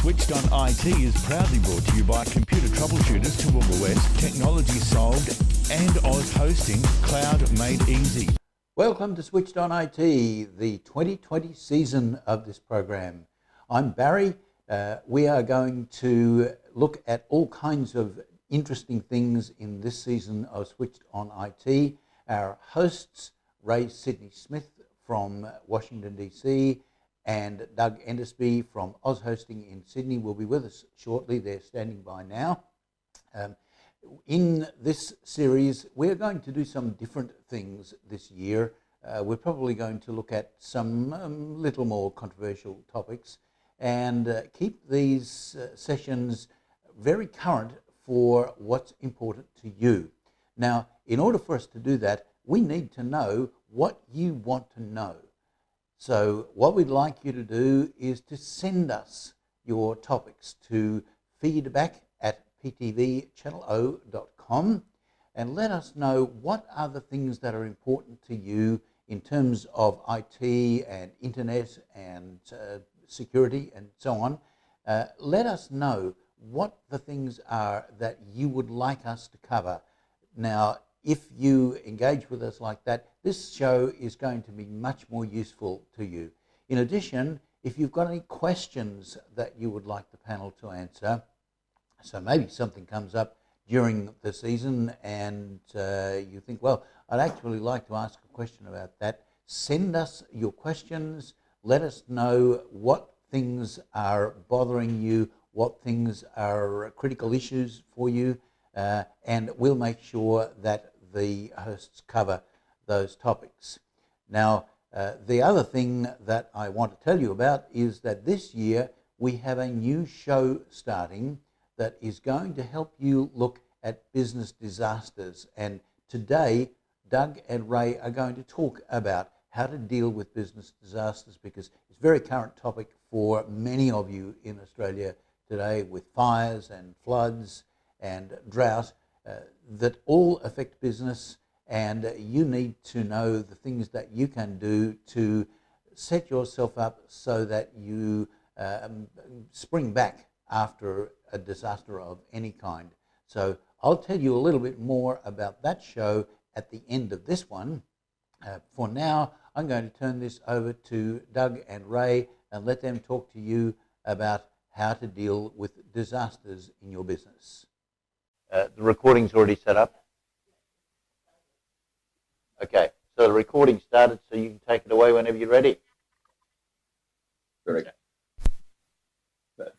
Switched on IT is proudly brought to you by Computer Troubleshooters, Toowoomba West, Technology Solved, and Oz Hosting, Cloud Made Easy. Welcome to Switched on IT, the 2020 season of this program. I'm Barry. We are going to look at all kinds of interesting things in this season of Switched on IT. Our hosts, Ray Sidney Smith from Washington, D.C., and Doug Endersby from Oz Hosting in Sydney will be with us shortly. They're standing by now. In this series, we're going to do some different things this year. We're probably going to look at some little more controversial topics and keep these sessions very current for what's important to you. Now, in order for us to do that, we need to know what you want to know. So what we'd like you to do is to send us your topics to feedback@ptvchannelo.com and let us know what are the things that are important to you in terms of IT and internet and security and so on. Let us know what the things are that you would like us to cover. Now, if you engage with us like that, this show is going to be much more useful to you. In addition, if you've got any questions that you would like the panel to answer, so maybe something comes up during the season and you think, well, I'd actually like to ask a question about that, send us your questions. Let us know what things are bothering you, what things are critical issues for you, and we'll make sure that the hosts cover those topics. Now, the other thing that I want to tell you about is that this year we have a new show starting that is going to help you look at business disasters. And today, Doug and Ray are going to talk about how to deal with business disasters, because it's a very current topic for many of you in Australia today, with fires and floods and drought that all affect business, and you need to know the things that you can do to set yourself up so that you spring back after a disaster of any kind. So I'll tell you a little bit more about that show at the end of this one. For now, I'm going to turn this over to Doug and Ray and let them talk to you about how to deal with disasters in your business. The recording's already set up? Okay, so the recording started, so you can take it away whenever you're ready. Correct.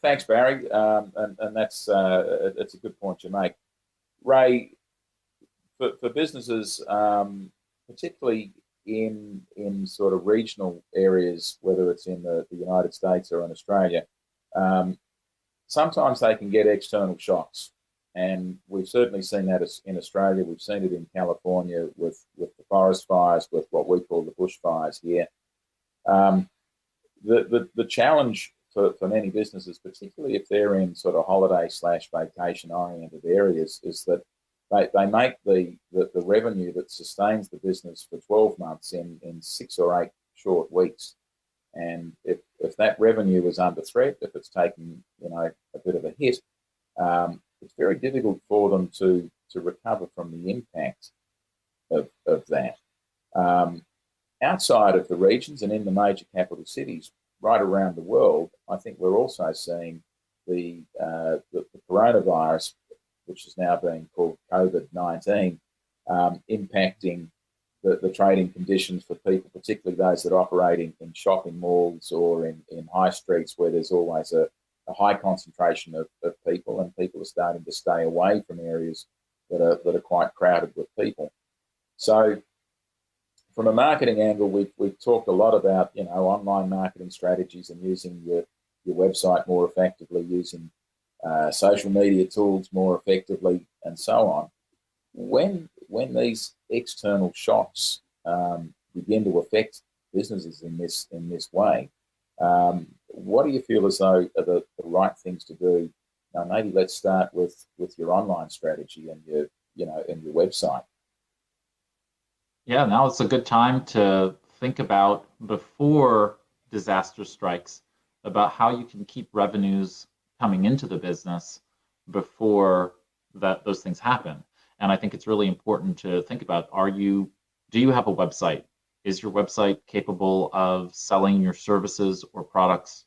Thanks, Barry, and that's a good point you make. Ray, for businesses, particularly in sort of regional areas, whether it's in the United States or in Australia, sometimes they can get external shocks. And we've certainly seen that in Australia. We've seen it in California with the forest fires, with what we call the bushfires here. The challenge for many businesses, particularly if they're in sort of holiday/vacation oriented areas, is that they make the revenue that sustains the business for 12 months in 6 or 8 short weeks. And if that revenue is under threat, if it's taking a bit of a hit, it's very difficult for them to recover from the impact of that. Outside of the regions and in the major capital cities right around the world, I think we're also seeing the coronavirus, which is now being called COVID-19, impacting the trading conditions for people, particularly those that operate in shopping malls or in high streets where there's always a high concentration of people, and people are starting to stay away from areas that are quite crowded with people. So from a marketing angle, we've talked a lot about online marketing strategies and using your website more effectively, using social media tools more effectively, and so on. When these external shocks begin to affect businesses in this way, what do you feel as though are the right things to do? Now, maybe let's start with your online strategy and your website. Yeah, now it's a good time to think about, before disaster strikes, about how you can keep revenues coming into the business before those things happen. And I think it's really important to think about, do you have a website? Is your website capable of selling your services or products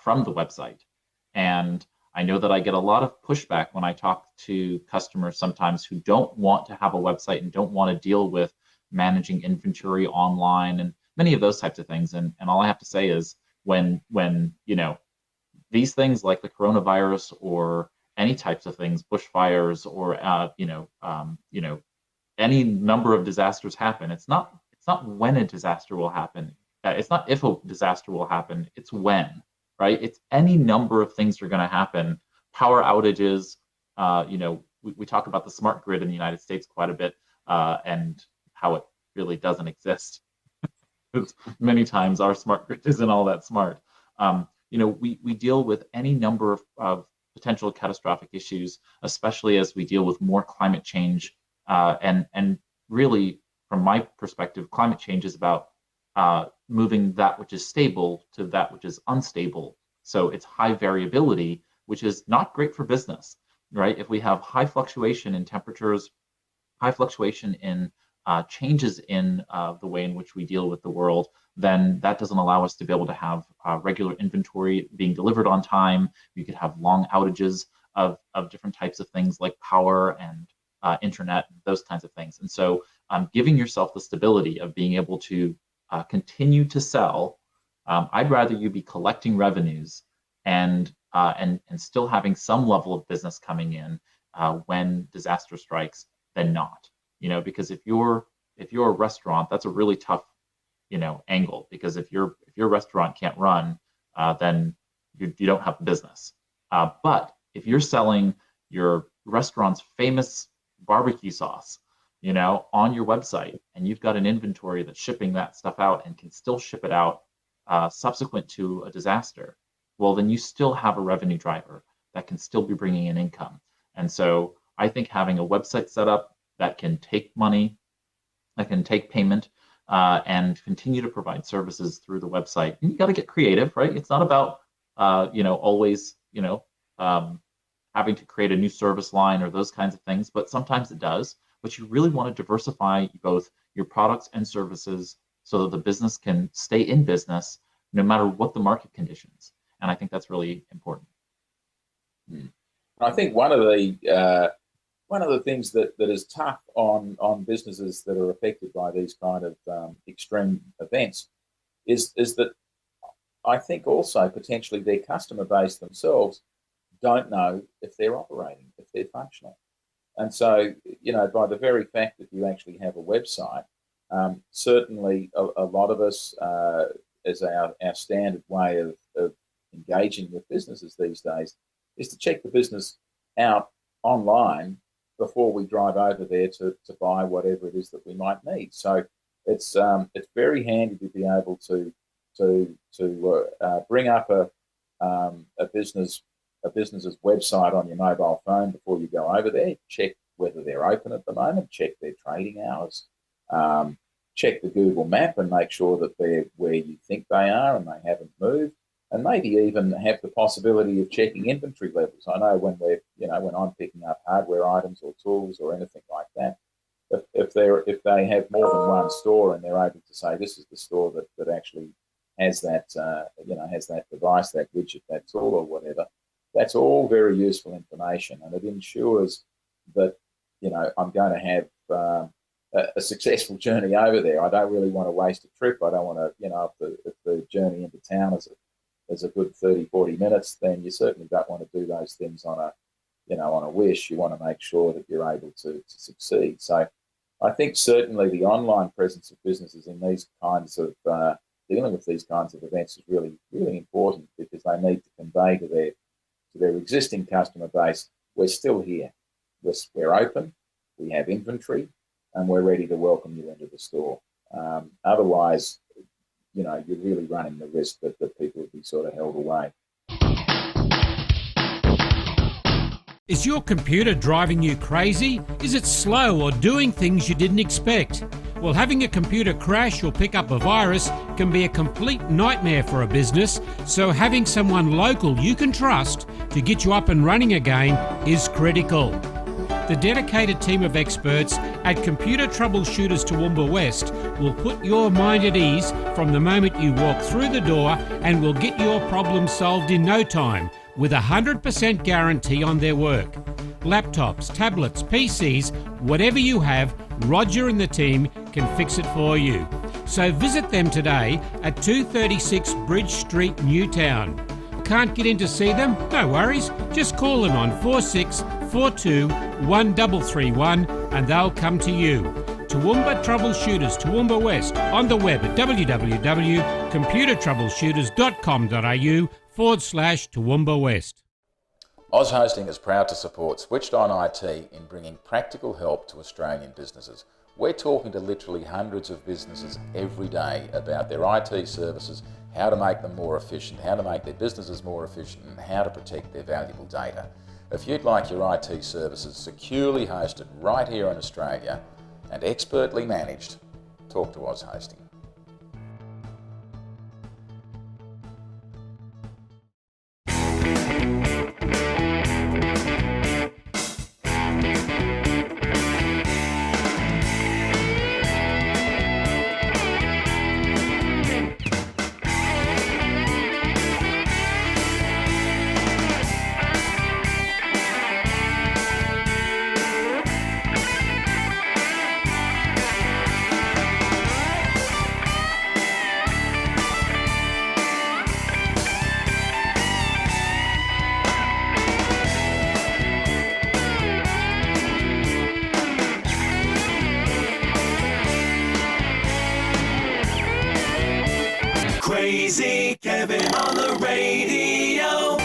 from the website? And I know that I get a lot of pushback when I talk to customers sometimes who don't want to have a website and don't want to deal with managing inventory online and many of those types of things. And all I have to say is when these things like the coronavirus or any types of things, bushfires or any number of disasters happen, it's not when a disaster will happen. It's not if a disaster will happen, it's when. Right? It's any number of things are going to happen. Power outages, we talk about the smart grid in the United States quite a bit and how it really doesn't exist. Many times our smart grid isn't all that smart. We deal with any number of potential catastrophic issues, especially as we deal with more climate change. And really, from my perspective, climate change is about moving that which is stable to that which is unstable. So it's high variability, which is not great for business, right? If we have high fluctuation in temperatures, high fluctuation in changes in the way in which we deal with the world, then that doesn't allow us to be able to have regular inventory being delivered on time. You could have long outages of different types of things like power and internet, those kinds of things. And so giving yourself the stability of being able to continue to sell, I'd rather you be collecting revenues and still having some level of business coming in when disaster strikes than not. Because if you're a restaurant, that's a really tough angle, because if your restaurant can't run, then you don't have a business. But if you're selling your restaurant's famous barbecue sauce, on your website, and you've got an inventory that's shipping that stuff out and can still ship it out subsequent to a disaster, well, then you still have a revenue driver that can still be bringing in income. And so I think having a website set up that can take money, that can take payment, and continue to provide services through the website. And you got to get creative, right? It's not about always having to create a new service line or those kinds of things, but sometimes it does. But you really want to diversify both your products and services so that the business can stay in business no matter what the market conditions. And I think that's really important. I think one of the things that is tough on businesses that are affected by these kind of extreme events is that I think also potentially their customer base themselves don't know if they're operating, if they're functional. And so, by the very fact that you actually have a website, certainly a lot of us, as our standard way of engaging with businesses these days, is to check the business out online before we drive over there to buy whatever it is that we might need. So it's very handy to be able to bring up a business's website on your mobile phone before you go over there. Check whether they're open at the moment. Check their trading hours. Check the Google map and make sure that they're where you think they are and they haven't moved. And maybe even have the possibility of checking inventory levels. I know when when I'm picking up hardware items or tools or anything like that, if they have more than one store and they're able to say this is the store that actually has that has that device, that widget, that tool or whatever, that's all very useful information, and it ensures that I'm going to have a successful journey over there. I don't really want to waste a trip. I don't want to if the journey into town is a good 30, 40 minutes, then you certainly don't want to do those things on a wish. You want to make sure that you're able to succeed. So I think certainly the online presence of businesses in these kinds of dealing with these kinds of events is really, really important, because they need to convey to their existing customer base, we're still here. We're open, we have inventory, and we're ready to welcome you into the store. Otherwise, you're really running the risk that people would be sort of held away. Is your computer driving you crazy? Is it slow or doing things you didn't expect? Well, having a computer crash or pick up a virus can be a complete nightmare for a business, so having someone local you can trust to get you up and running again is critical. The dedicated team of experts at Computer Troubleshooters Toowoomba West will put your mind at ease from the moment you walk through the door and will get your problem solved in no time with a 100% guarantee on their work. Laptops, tablets, PCs, whatever you have, Roger and the team can fix it for you. So visit them today at 236 Bridge Street, Newtown. Can't get in to see them? No worries. Just call them on 4642 1331 and they'll come to you. Toowoomba Troubleshooters Toowoomba West on the web at www.computertroubleshooters.com.au/Toowoomba West. Oz Hosting is proud to support Switched On IT in bringing practical help to Australian businesses. We're talking to literally hundreds of businesses every day about their IT services, how to make them more efficient, how to make their businesses more efficient, and how to protect their valuable data. If you'd like your IT services securely hosted right here in Australia and expertly managed, talk to Oz Hosting. Crazy Kevin on the radio.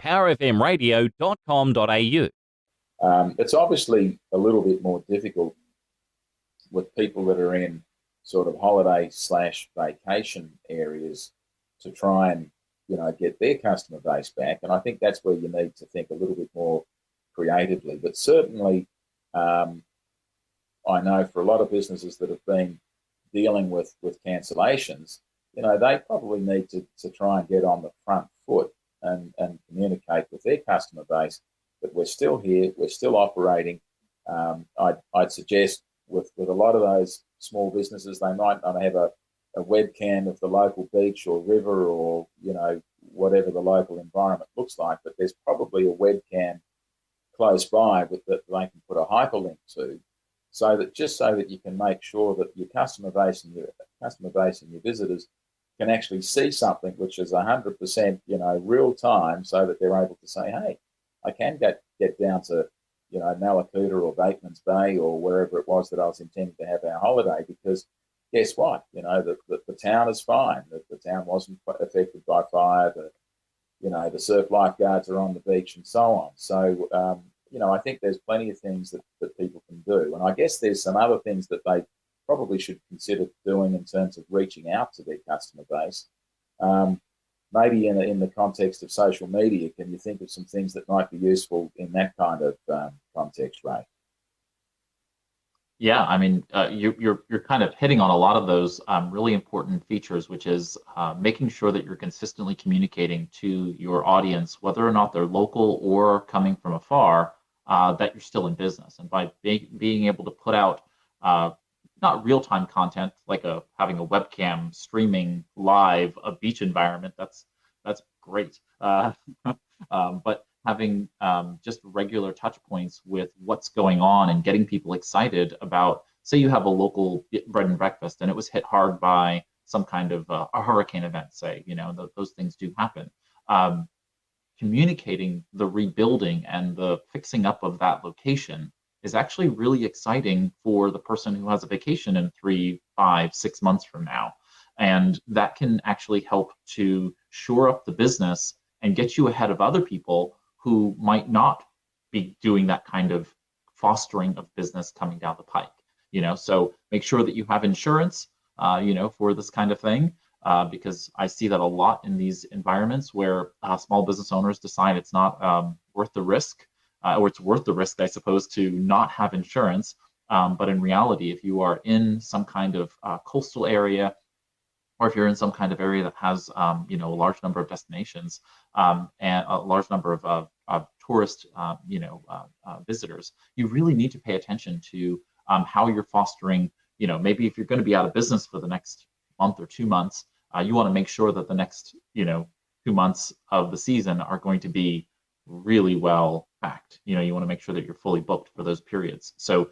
powerfmradio.com.au. It's obviously a little bit more difficult with people that are in sort of holiday/vacation areas to try and, get their customer base back. And I think that's where you need to think a little bit more creatively. But certainly, I know for a lot of businesses that have been dealing with cancellations, they probably need to try and get on the front foot and communicate with their customer base that we're still here, we're still operating. I'd suggest with a lot of those small businesses, they might not have a webcam of the local beach or river or, whatever the local environment looks like, but there's probably a webcam close by that they can put a hyperlink to, so that you can make sure that your customer base and your visitors can actually see something which is 100%, real time, so that they're able to say, hey, I can get down to, Mallacoota or Bateman's Bay or wherever it was that I was intending to have our holiday, because guess what? The town is fine. The town wasn't affected by fire. The surf lifeguards are on the beach and so on. So, I think there's plenty of things that people can do. And I guess there's some other things that they probably should consider doing in terms of reaching out to their customer base. Maybe in the context of social media, can you think of some things that might be useful in that kind of context, Ray? Yeah, I mean, you're kind of hitting on a lot of those really important features, which is making sure that you're consistently communicating to your audience, whether or not they're local or coming from afar, that you're still in business. And by being able to put out not real-time content like having a webcam streaming live a beach environment. That's great. But having just regular touch points with what's going on and getting people excited about, say you have a local bread and breakfast and it was hit hard by some kind of a hurricane event, say, those things do happen. Communicating the rebuilding and the fixing up of that location is actually really exciting for the person who has a vacation in 3, 5, 6 months from now. And that can actually help to shore up the business and get you ahead of other people who might not be doing that kind of fostering of business coming down the pike. So make sure that you have insurance, for this kind of thing, because I see that a lot in these environments where small business owners decide it's not worth the risk, or it's worth the risk, I suppose, to not have insurance. But in reality, if you are in some kind of coastal area, or if you're in some kind of area that has, a large number of destinations and a large number of tourist, visitors, you really need to pay attention to how you're fostering. Maybe if you're going to be out of business for the next month or 2 months, you want to make sure that the next, 2 months of the season are going to be really well packed. You want to make sure that you're fully booked for those periods. So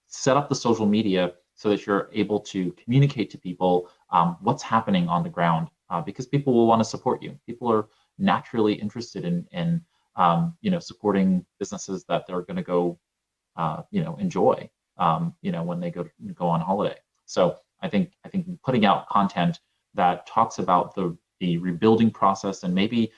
set up the social media so that you're able to communicate to people what's happening on the ground, because people will want to support you. People are naturally interested in supporting businesses that they're going to go, enjoy, when they go on holiday. So I think putting out content that talks about the rebuilding process, and maybe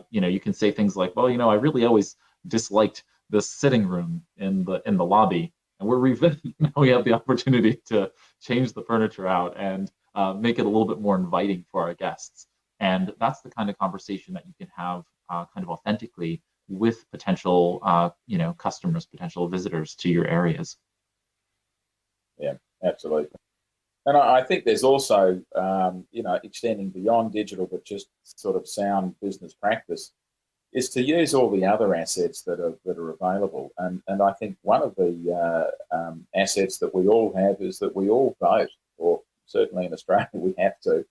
you can say things like, well, I really always disliked the sitting room in the lobby, and we have the opportunity to change the furniture out and make it a little bit more inviting for our guests. And that's the kind of conversation that you can have kind of authentically with potential customers, potential visitors to your areas. Yeah, absolutely. And I think there's also, extending beyond digital, but just sort of sound business practice, is to use all the other assets that are available. And I think one of the assets that we all have is that we all vote, or certainly in Australia we have to.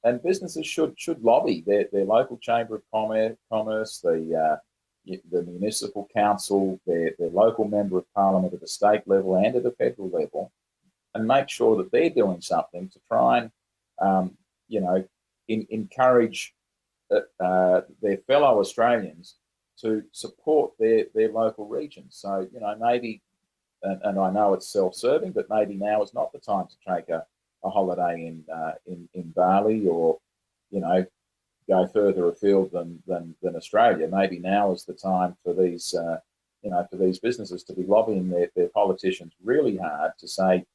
And businesses should lobby their local chamber of commerce, the municipal council, their local member of parliament at the state level and at the federal level, and make sure that they're doing something to try and, encourage their fellow Australians to support their local regions. So, maybe, and I know it's self-serving, but maybe now is not the time to take a holiday in Bali, or, go further afield than Australia. Maybe now is the time for these, for these businesses to be lobbying their politicians really hard to say,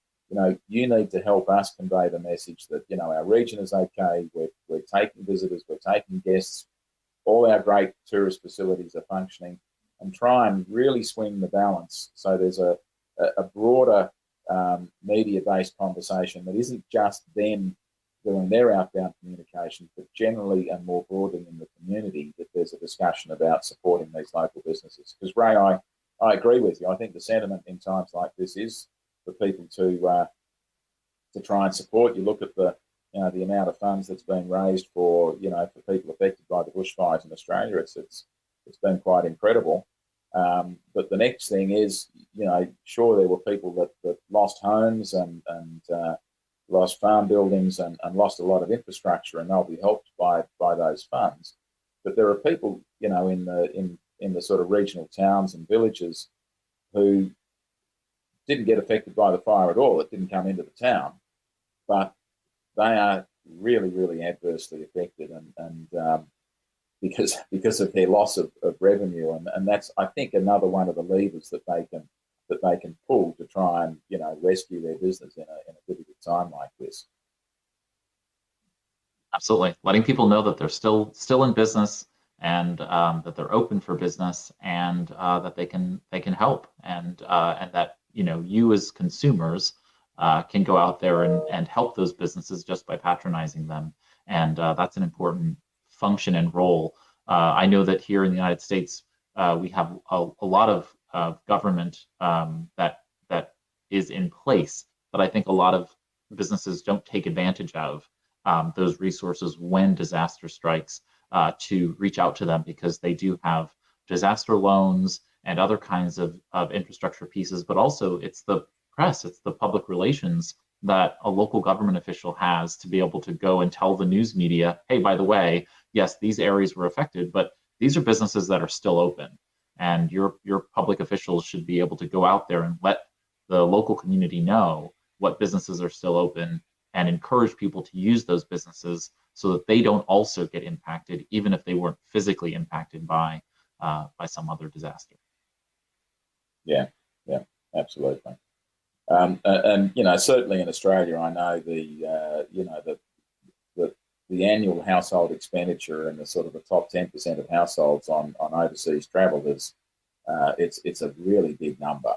you need to help us convey the message that, our region is okay, we're taking visitors, we're taking guests, all our great tourist facilities are functioning, and try and really swing the balance so there's a broader media-based conversation that isn't just them doing their outbound communication, but generally and more broadly in the community, that there's a discussion about supporting these local businesses. Because Ray, I agree with you. I think the sentiment in times like this is for people to try and support. You look at the amount of funds that's been raised for people affected by the bushfires in Australia. It's been quite incredible. But the next thing is, sure, there were people that lost homes and lost farm buildings and lost a lot of infrastructure, and they'll be helped by those funds. But there are people, in the sort of regional towns and villages who didn't get affected by the fire at all. It didn't come into the town, but they are really, really adversely affected, and because of their loss of revenue, and that's, I think, another one of the levers that they can pull to try and rescue their business in a difficult time like this. Absolutely, letting people know that they're still in business, and that they're open for business, and that they can help, and that you as consumers can go out there and help those businesses just by patronizing them, and that's an important function and role. I know that here in the United States we have a lot of government that is in place, but I think a lot of businesses don't take advantage of those resources when disaster strikes to reach out to them, because they do have disaster loans and other kinds of infrastructure pieces, but also it's the press, it's the public relations that a local government official has to be able to go and tell the news media, hey, by the way, yes, these areas were affected, but these are businesses that are still open. And your public officials should be able to go out there and let the local community know what businesses are still open and encourage people to use those businesses so that they don't also get impacted, even if they weren't physically impacted by some other disaster. Yeah, absolutely. And certainly in Australia, I know the annual household expenditure in the sort of the top 10% of households on overseas travel is it's a really big number,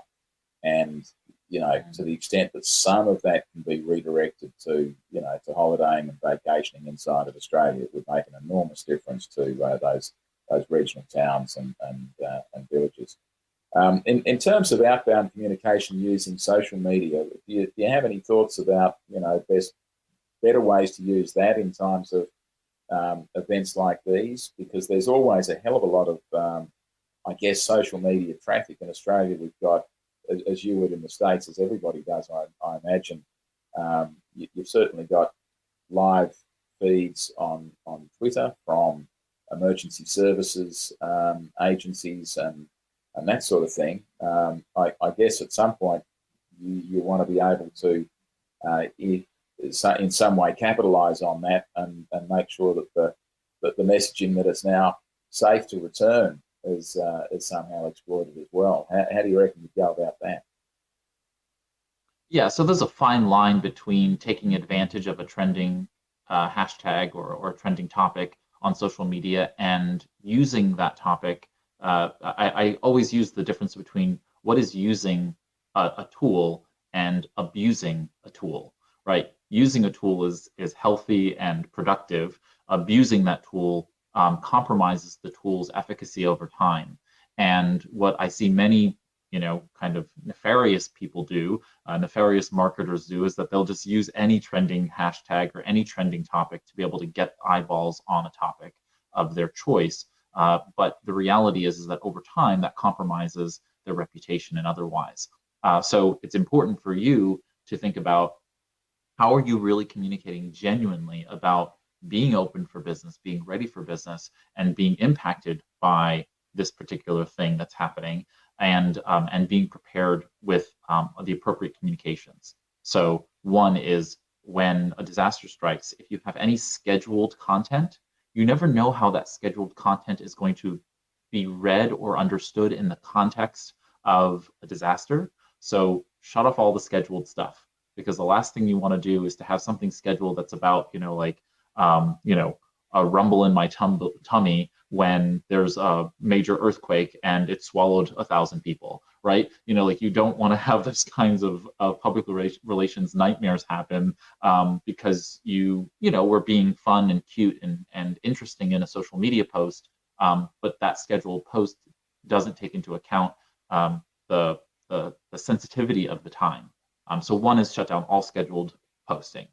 and to the extent that some of that can be redirected to holidaying and vacationing inside of Australia, it would make an enormous difference to those regional towns and villages. In terms of outbound communication using social media, do you have any thoughts about better ways to use that in times of events like these? Because there's always a hell of a lot of social media traffic in Australia. We've got, as you would in the States, as everybody does, I imagine, you've certainly got live feeds on Twitter from emergency services agencies and that sort of thing. I guess at some point you want to be able to, in some way, capitalise on that and make sure that the messaging that it's now safe to return is somehow exploited as well. How do you reckon you go about that? Yeah, so there's a fine line between taking advantage of a trending hashtag or a trending topic on social media and using that topic. I always use the difference between what is using a tool and abusing a tool, right? Using a tool is healthy and productive. Abusing that tool compromises the tool's efficacy over time. And what I see many, kind of nefarious people do, nefarious marketers do, is that they'll just use any trending hashtag or any trending topic to be able to get eyeballs on a topic of their choice. But the reality is that over time that compromises their reputation and otherwise. So it's important for you to think about, how are you really communicating genuinely about being open for business, being ready for business, and being impacted by this particular thing that's happening, and being prepared with the appropriate communications. So one is, when a disaster strikes, if you have any scheduled content, you never know how that scheduled content is going to be read or understood in the context of a disaster. So shut off all the scheduled stuff, because the last thing you want to do is to have something scheduled that's about, a rumble in my tummy when there's a major earthquake and it swallowed 1,000 people, right? You don't want to have those kinds of public relations nightmares happen because we're being fun and cute and interesting in a social media post, but that scheduled post doesn't take into account the sensitivity of the time. So one is shut down all scheduled posting.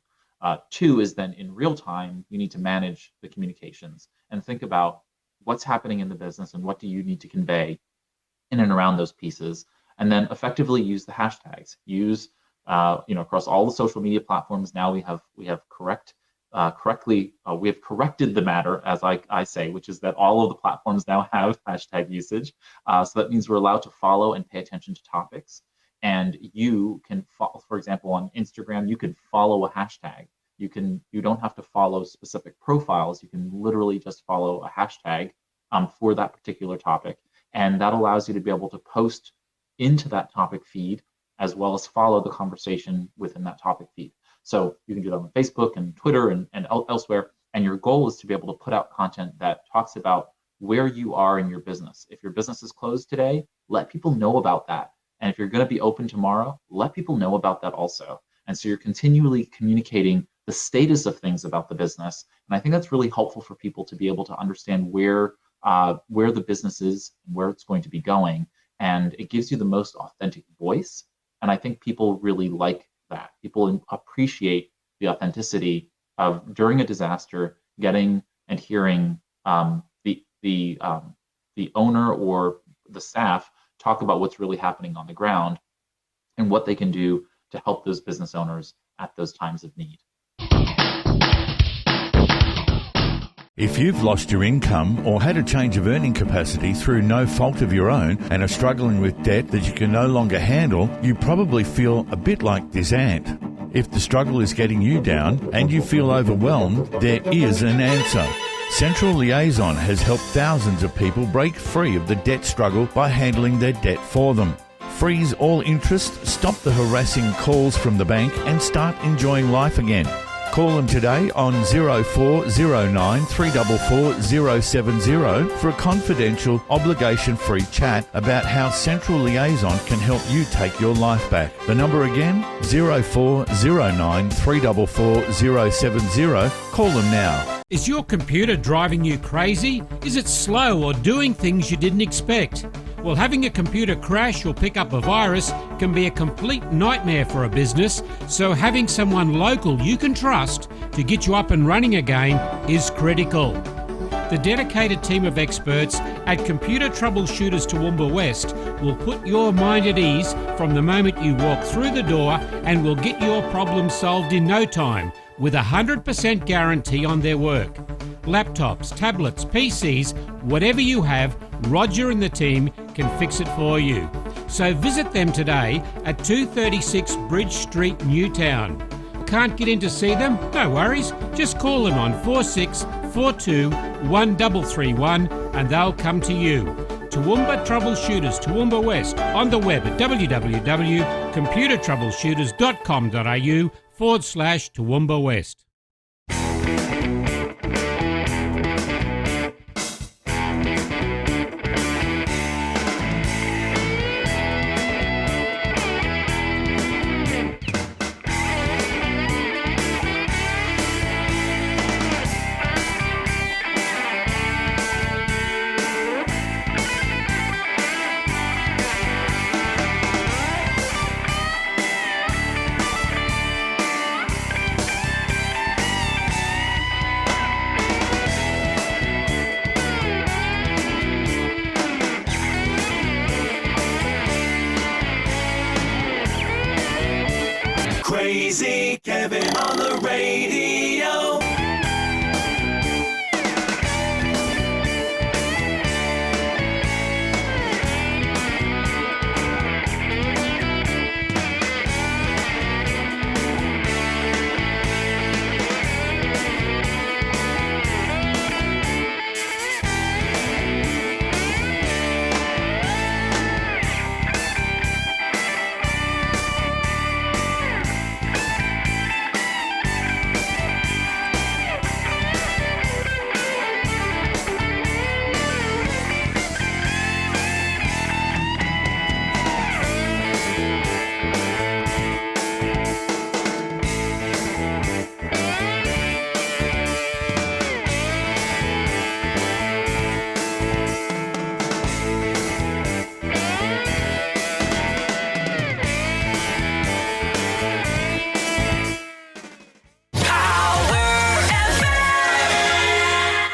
Two is then in real time, you need to manage the communications and think about what's happening in the business and what do you need to convey in and around those pieces, and then effectively use the hashtags. Use, across all the social media platforms now we have corrected the matter, as I say, which is that all of the platforms now have hashtag usage. So that means we're allowed to follow and pay attention to topics. And you can follow, for example, on Instagram, you can follow a hashtag. You don't have to follow specific profiles. You can literally just follow a hashtag for that particular topic. And that allows you to be able to post into that topic feed, as well as follow the conversation within that topic feed. So you can do that on Facebook and Twitter and elsewhere. And your goal is to be able to put out content that talks about where you are in your business. If your business is closed today, let people know about that. And if you're going to be open tomorrow, let people know about that also. And so you're continually communicating the status of things about the business. And I think that's really helpful for people to be able to understand where the business is, where it's going to be going. And it gives you the most authentic voice And I think people really like that. People appreciate the authenticity of, during a disaster, getting and hearing the owner or the staff talk about what's really happening on the ground and what they can do to help those business owners at those times of need. If you've lost your income or had a change of earning capacity through no fault of your own and are struggling with debt that you can no longer handle, you probably feel a bit like this ant. If the struggle is getting you down and you feel overwhelmed, there is an answer. Central Liaison has helped thousands of people break free of the debt struggle by handling their debt for them. Freeze all interest, stop the harassing calls from the bank and start enjoying life again. Call them today on 0409 344 070 for a confidential, obligation-free chat about how Central Liaison can help you take your life back. The number again, 0409 344 070. Call them now. Is your computer driving you crazy? Is it slow or doing things you didn't expect? Well, having a computer crash or pick up a virus can be a complete nightmare for a business, so having someone local you can trust to get you up and running again is critical. The dedicated team of experts at Computer Troubleshooters Toowoomba West will put your mind at ease from the moment you walk through the door and will get your problem solved in no time, with a 100% guarantee on their work. Laptops, tablets, PCs, whatever you have, Roger and the team can fix it for you. So visit them today at 236 Bridge Street, Newtown. Can't get in to see them? No worries. Just call them on 4642 1331 and they'll come to you. Toowoomba Troubleshooters Toowoomba West on the web at www.computertroubleshooters.com.au/Toowoomba West. Crazy Kevin on the radio.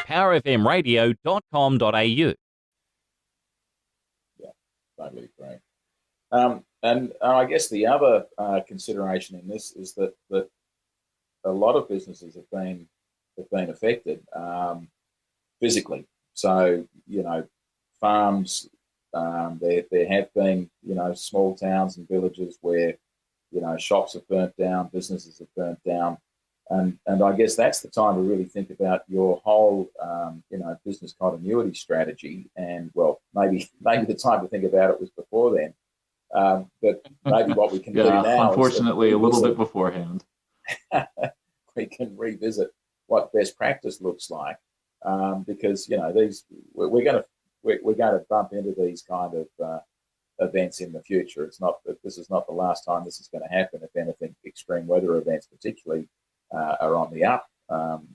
powerfmradio.com.au. Yeah, totally agree. And I guess the other consideration in this is that a lot of businesses have been affected physically. So, you know, farms, there have been, you know, small towns and villages where, you know, shops have burnt down, businesses have burnt down. And I guess that's the time to really think about your whole, you know, business continuity strategy. And, well, maybe the time to think about it was before then. But maybe what we can do now, unfortunately, a little bit beforehand, we can revisit what best practice looks like, because, you know, we're going to bump into these kind of events in the future. It's not that this is not the last time this is going to happen. If anything, extreme weather events, particularly, are on the up.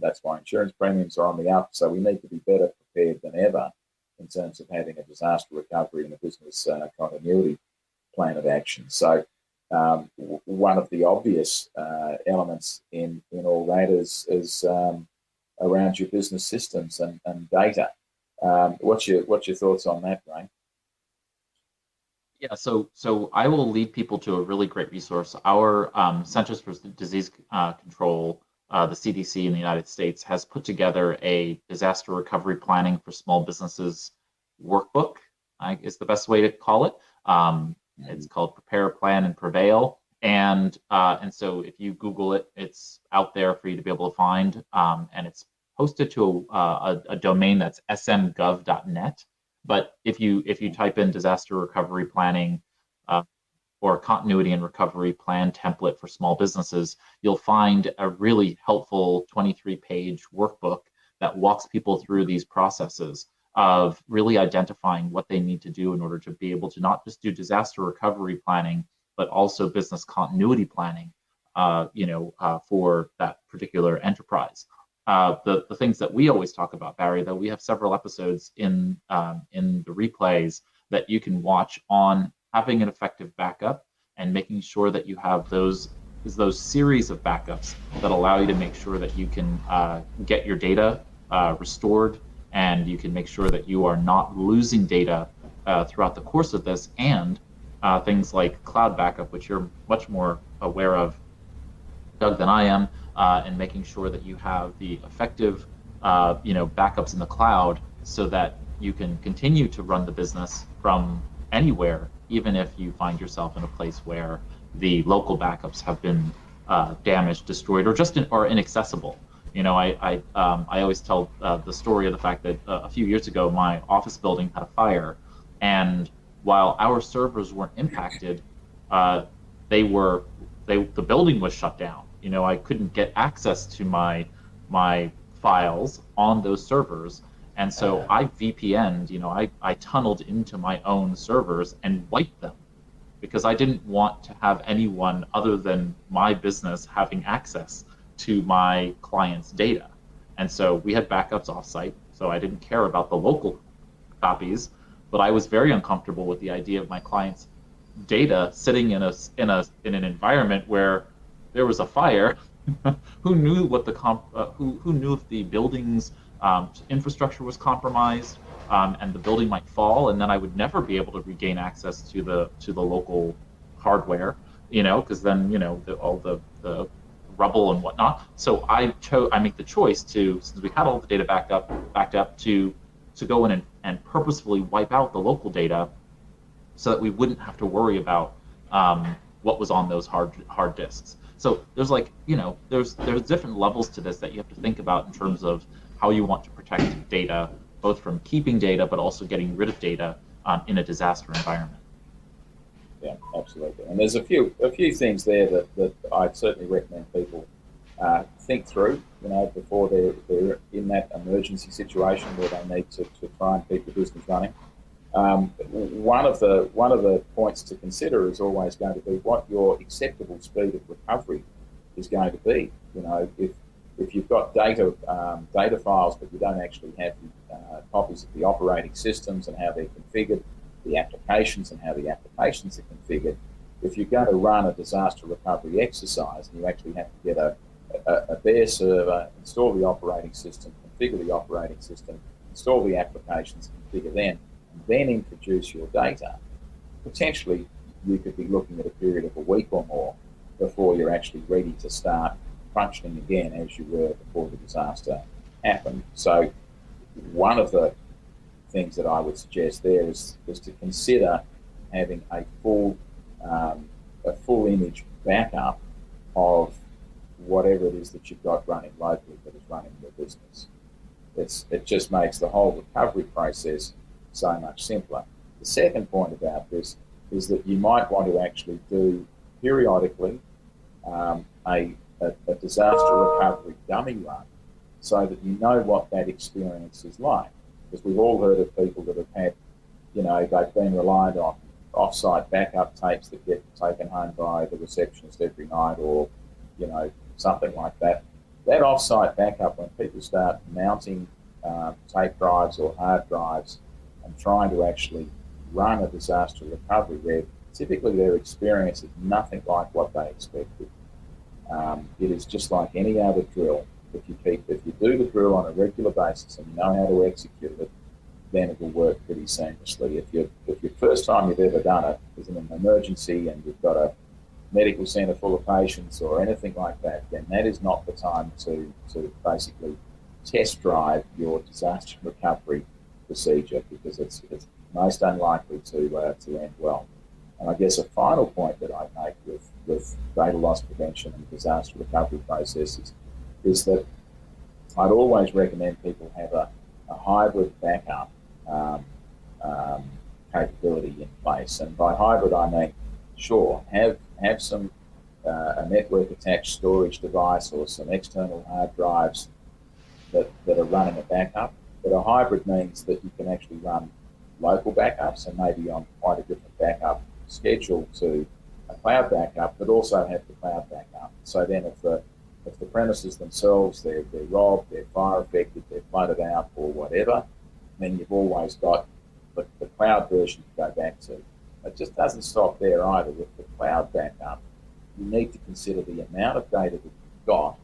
That's why insurance premiums are on the up. So we need to be better prepared than ever in terms of having a disaster recovery and a business continuity plan of action. So one of the obvious elements in all that is around your business systems and data. What's your thoughts on that, Ray? Yeah, so I will lead people to a really great resource. Our Centers for Disease Control, the CDC in the United States, has put together a disaster recovery planning for small businesses workbook, is the best way to call it. It's called Prepare, Plan, and Prevail. And so if you Google it, it's out there for you to be able to find. And it's posted to a domain that's smgov.net. But if you type in disaster recovery planning or continuity and recovery plan template for small businesses, you'll find a really helpful 23-page workbook that walks people through these processes of really identifying what they need to do in order to be able to not just do disaster recovery planning, but also business continuity planning, for that particular enterprise. The things that we always talk about, Barry, though, we have several episodes in the replays that you can watch on having an effective backup and making sure that you have those series of backups that allow you to make sure that you can get your data restored, and you can make sure that you are not losing data throughout the course of this, and things like cloud backup, which you're much more aware of, Doug, than I am, and making sure that you have the effective backups in the cloud so that you can continue to run the business from anywhere, even if you find yourself in a place where the local backups have been damaged, destroyed, or just are inaccessible. I always tell the story of the fact that a few years ago my office building had a fire, and while our servers weren't impacted, the building was shut down. I couldn't get access to my files on those servers, and so I VPN'd. I tunneled into my own servers and wiped them because I didn't want to have anyone other than my business having access to my client's data. And so we had backups offsite, so I didn't care about the local copies, but I was very uncomfortable with the idea of my client's data sitting in an environment where there was a fire. Who knew what who knew if the building's infrastructure was compromised, and the building might fall, and then I would never be able to regain access to the local hardware, because then all the rubble and whatnot. So I make the choice to, since we had all the data backed up, to go in and purposefully wipe out the local data so that we wouldn't have to worry about what was on those hard disks. So there's there's different levels to this that you have to think about in terms of how you want to protect data, both from keeping data but also getting rid of data in a disaster environment. Yeah, absolutely. And there's a few things there that I'd certainly recommend people think through, before they're in that emergency situation where they need to try and keep the business running. One of the points to consider is always going to be what your acceptable speed of recovery is going to be. If you've got data files, but you don't actually have copies of the operating systems and how they're configured, the applications and how the applications are configured. If you're going to run a disaster recovery exercise and you actually have to get a bare server, install the operating system, configure the operating system, install the applications, configure them, and then introduce your data, potentially you could be looking at a period of a week or more before you're actually ready to start functioning again as you were before the disaster happened. So one of the things that I would suggest there is to consider having a full image backup of whatever it is that you've got running locally that is running your business. It just makes the whole recovery process so much simpler. The second point about this is that you might want to actually do periodically a disaster recovery dummy run so that you know what that experience is like. Because we've all heard of people that have had, they've been reliant on off-site backup tapes that get taken home by the receptionist every night, or, something like that. That off-site backup, when people start mounting tape drives or hard drives and trying to actually run a disaster recovery, typically their experience is nothing like what they expected. It is just like any other drill. If you do the drill on a regular basis and you know how to execute it, then it will work pretty seamlessly. If your first time you've ever done it is in an emergency and you've got a medical centre full of patients or anything like that, then that is not the time to basically test drive your disaster recovery procedure, because it's most unlikely to end well. And I guess a final point that I make with data loss prevention and disaster recovery processes is that I'd always recommend people have a hybrid backup capability in place. And by hybrid, I mean, sure, have some a network attached storage device or some external hard drives that are running a backup. But a hybrid means that you can actually run local backups and maybe on quite a different backup schedule to a cloud backup, but also have the cloud backup. So then if the premises themselves, they're robbed, they're fire affected, they're flooded out or whatever, then you've always got the cloud version to go back to. It just doesn't stop there either. With the cloud backup, you need to consider the amount of data that you've got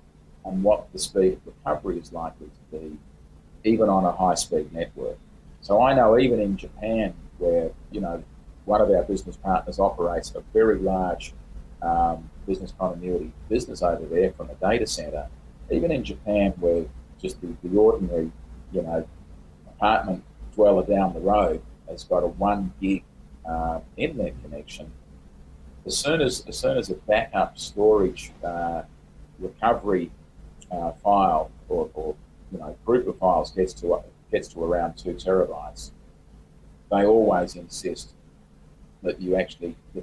and what the speed of recovery is likely to be, even on a high-speed network. So I know even in Japan, where one of our business partners operates a very large business continuity business over there from a data center, even in Japan, where just the ordinary apartment dweller down the road has got a 1 gig internet connection, as soon as a backup storage recovery file or group of files gets to around 2 terabytes, they always insist that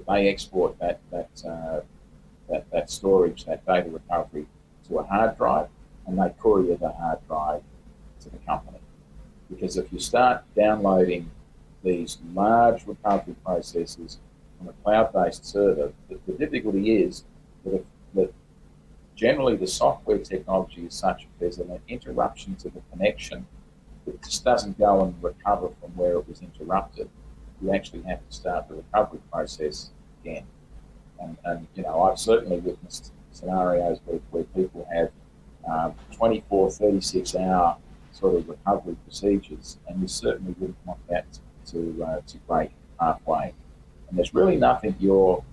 they export that storage, that data recovery, to a hard drive, and they courier the hard drive to the company. Because if you start downloading these large recovery processes from a cloud-based server, the difficulty is that generally the software technology is such that there's an interruption to the connection. It just doesn't go and recover from where it was interrupted. You actually have to start the recovery process again. And I've certainly witnessed scenarios where people have 24, 36-hour sort of recovery procedures, and you certainly wouldn't want that to break halfway. And there's really nothing your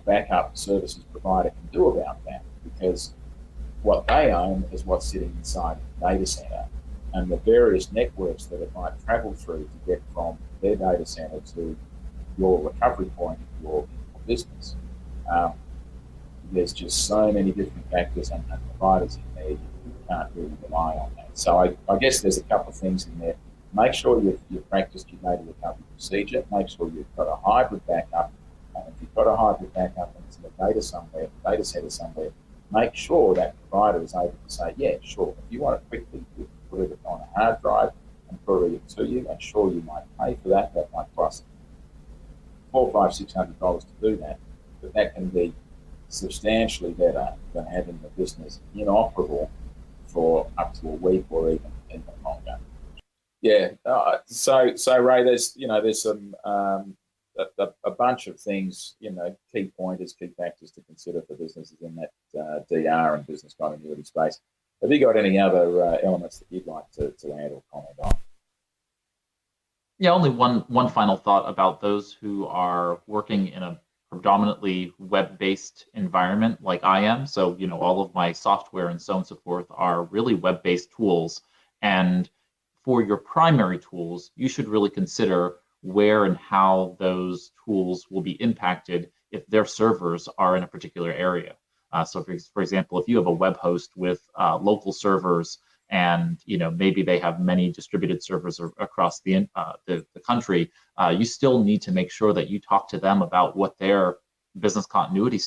backup services provider can do about that, because what they own is what's sitting inside the data center, and the various networks that it might travel through to get from their data center to your recovery point of your business. There's just so many different factors and providers in there, you can't really rely on that. So I guess there's a couple of things in there. Make sure you've practiced your data recovery procedure. Make sure you've got a hybrid backup. And if you've got a hybrid backup and it's in a data center somewhere, make sure that provider is able to say, yeah, sure, if you want to quickly put it on a hard drive and courier it to you, and sure, you might pay for that. That might cost $400, $500, $600 to do that, but that can be substantially better than having the business inoperable for up to a week or even longer. Yeah. So Ray, there's some a bunch of things, key pointers, key factors to consider for businesses in that DR and business continuity space. Have you got any other elements that you'd like to add or comment on? Yeah, only one final thought about those who are working in a predominantly web-based environment like I am. So, all of my software and so on and so forth are really web-based tools. And for your primary tools, you should really consider where and how those tools will be impacted if their servers are in a particular area. So for example, if you have a web host with local servers and maybe they have many distributed servers across the country, you still need to make sure that you talk to them about what their business continuity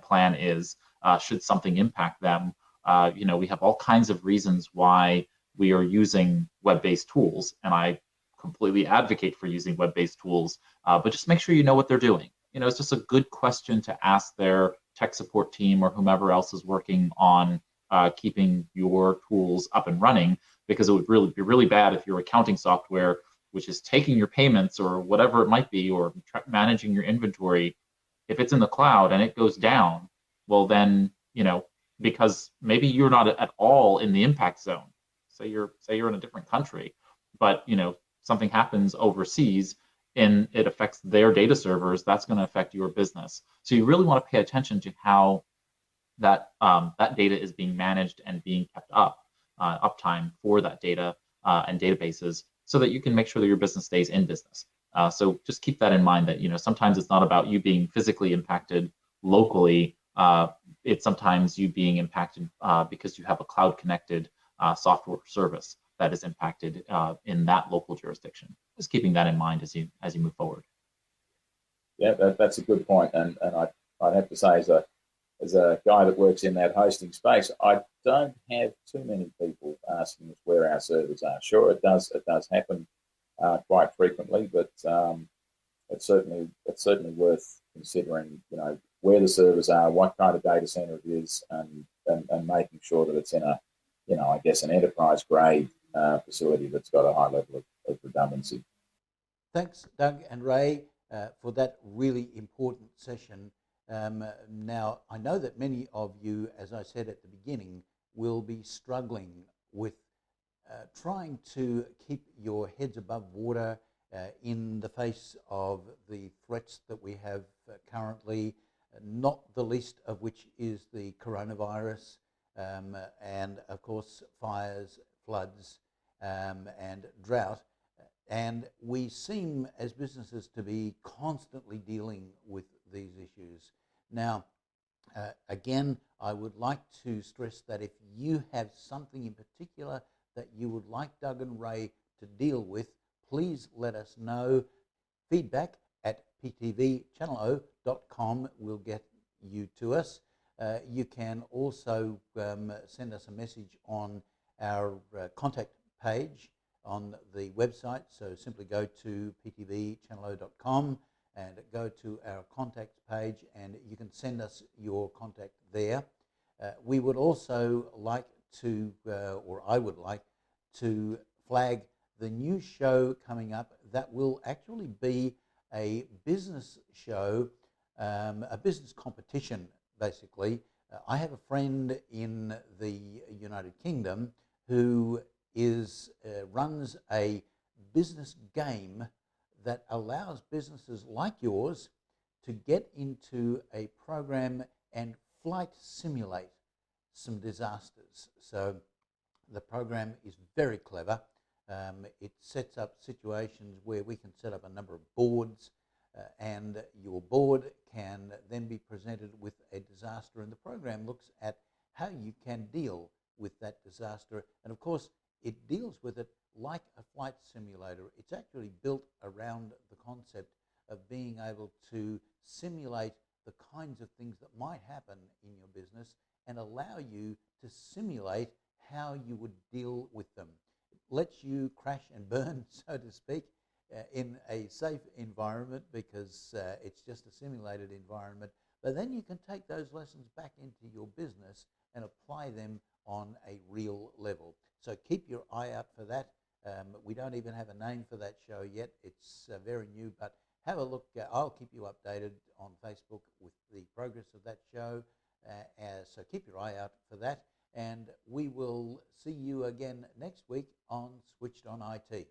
plan is should something impact them. We have all kinds of reasons why we are using web-based tools, and I completely advocate for using web-based tools, but just make sure you know what they're doing. It's just a good question to ask their tech support team or whomever else is working on keeping your tools up and running, because it would really be really bad if your accounting software which is taking your payments or whatever it might be, or managing your inventory, if it's in the cloud and it goes down, well then, because maybe you're not at all in the impact zone. Say you're in a different country, but something happens overseas and it affects their data servers, that's going to affect your business. So you really want to pay attention to how that data is being managed and being kept up, uptime for that data and databases, so that you can make sure that your business stays in business. So just keep that in mind, that sometimes it's not about you being physically impacted locally. It's sometimes you being impacted because you have a cloud connected software service that is impacted in that local jurisdiction. Just keeping that in mind as you move forward. Yeah, that's a good point, and I'd have to say, as a guy that works in that hosting space, I don't have too many people asking us where our servers are. Sure, it does happen quite frequently, but it's certainly worth considering, where the servers are, what kind of data center it is, and making sure that it's in a, I guess, an enterprise grade facility that's got a high level of redundancy. Thanks, Doug and Ray, for that really important session. Now, I know that many of you, as I said at the beginning, will be struggling with trying to keep your heads above water in the face of the threats that we have currently, not the least of which is the coronavirus, and of course fires, floods, and drought. And we seem as businesses to be constantly dealing with these issues. Now, again, I would like to stress that if you have something in particular that you would like Doug and Ray to deal with, please let us know. Feedback at ptvchannelo.com will get you to us. You can also send us a message on our contact page on the website. So simply go to ptvchannelo.com and go to our contacts page, and you can send us your contact there. We would also like to, or I would like to flag the new show coming up that will actually be a business show, a business competition, basically. I have a friend in the United Kingdom who runs a business game that allows businesses like yours to get into a program and flight simulate some disasters. So the program is very clever. It sets up situations where we can set up a number of boards, and your board can then be presented with a disaster, and the program looks at how you can deal with that disaster. And of course, it deals with it like a flight simulator. It's actually built around the concept of being able to simulate the kinds of things that might happen in your business and allow you to simulate how you would deal with them. It lets you crash and burn, so to speak, in a safe environment, because it's just a simulated environment. But then you can take those lessons back into your business and apply them on a real level. So keep your eye out for that. We don't even have a name for that show yet. It's very new, but have a look. I'll keep you updated on Facebook with the progress of that show. So keep your eye out for that. And we will see you again next week on Switched on IT.